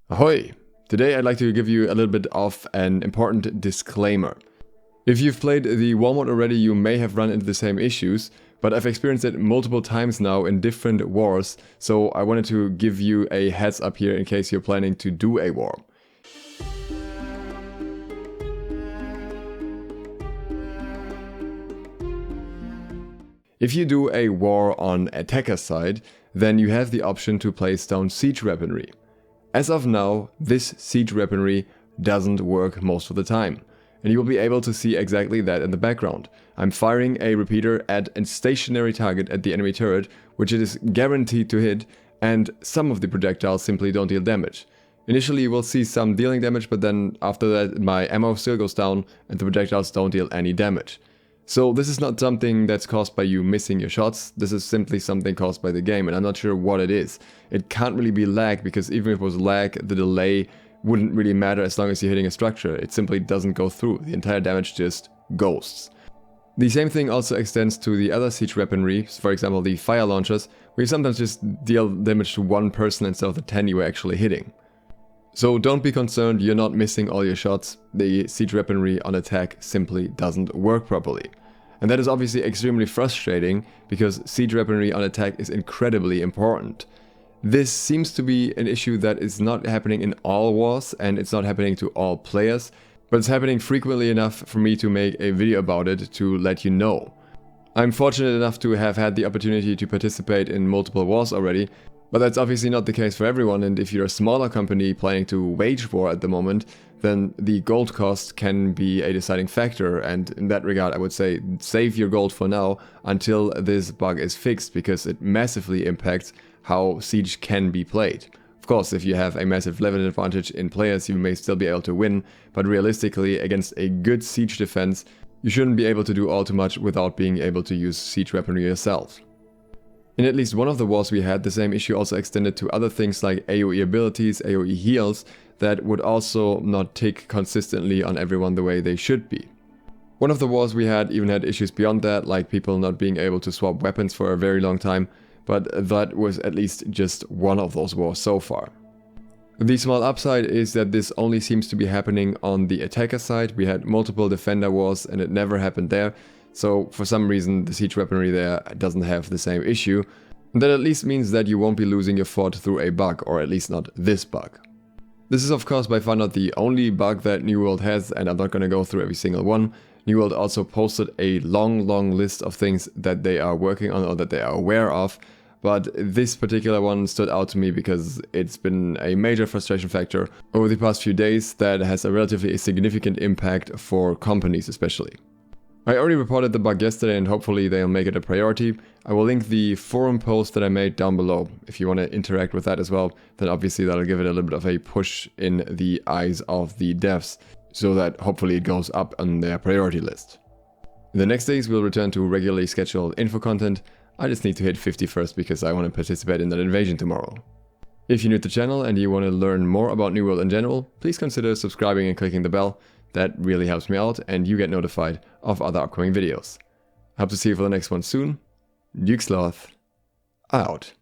Ahoy! Today I'd like to give you a little bit of an important disclaimer. If you've played the war mode already, you may have run into the same issues, but I've experienced it multiple times now in different wars, so I wanted to give you a heads up here in case you're planning to do a war. If you do a war on attacker side, then you have the option to place down siege weaponry. As of now, this siege weaponry doesn't work most of the time, and you will be able to see exactly that in the background. I'm firing a repeater at a stationary target at the enemy turret, which it is guaranteed to hit, and some of the projectiles simply don't deal damage. Initially you will see some dealing damage, but then after that my ammo still goes down and the projectiles don't deal any damage. So this is not something that's caused by you missing your shots, this is simply something caused by the game, and I'm not sure what it is. It can't really be lag, because even if it was lag, the delay wouldn't really matter as long as you're hitting a structure. It simply doesn't go through, the entire damage just ghosts. The same thing also extends to the other siege weaponry, for example the fire launchers, where you sometimes just deal damage to one person instead of the 10 you were actually hitting. So don't be concerned, you're not missing all your shots, the siege weaponry on attack simply doesn't work properly. And that is obviously extremely frustrating, because siege weaponry on attack is incredibly important. This seems to be an issue that is not happening in all wars, and it's not happening to all players, but it's happening frequently enough for me to make a video about it to let you know. I'm fortunate enough to have had the opportunity to participate in multiple wars already, but that's obviously not the case for everyone, and if you're a smaller company planning to wage war at the moment, then the gold cost can be a deciding factor, and in that regard I would say save your gold for now until this bug is fixed, because it massively impacts how Siege can be played. Of course, if you have a massive level advantage in players, you may still be able to win, but realistically against a good Siege defense, you shouldn't be able to do all too much without being able to use Siege weaponry yourself. In at least one of the wars we had, the same issue also extended to other things like AoE abilities, AoE heals, that would also not tick consistently on everyone the way they should be. One of the wars we had even had issues beyond that, like people not being able to swap weapons for a very long time, but that was at least just one of those wars so far. The small upside is that this only seems to be happening on the attacker side. We had multiple defender wars and it never happened there. So for some reason the siege weaponry there doesn't have the same issue. And that at least means that you won't be losing your fort through a bug, or at least not this bug. This is of course by far not the only bug that New World has, and I'm not going to go through every single one. New World also posted a long list of things that they are working on or that they are aware of. But this particular one stood out to me because it's been a major frustration factor over the past few days that has a relatively significant impact for companies especially. I already reported the bug yesterday and hopefully they'll make it a priority. I will link the forum post that I made down below. If you want to interact with that as well, then obviously that'll give it a little bit of a push in the eyes of the devs, so that hopefully it goes up on their priority list. In the next days we'll return to regularly scheduled info content. I just need to hit 50 first because I want to participate in that invasion tomorrow. If you're new to the channel and you want to learn more about New World in general, please consider subscribing and clicking the bell. That really helps me out and you get notified of other upcoming videos. I hope to see you for the next one soon. SLOTH out.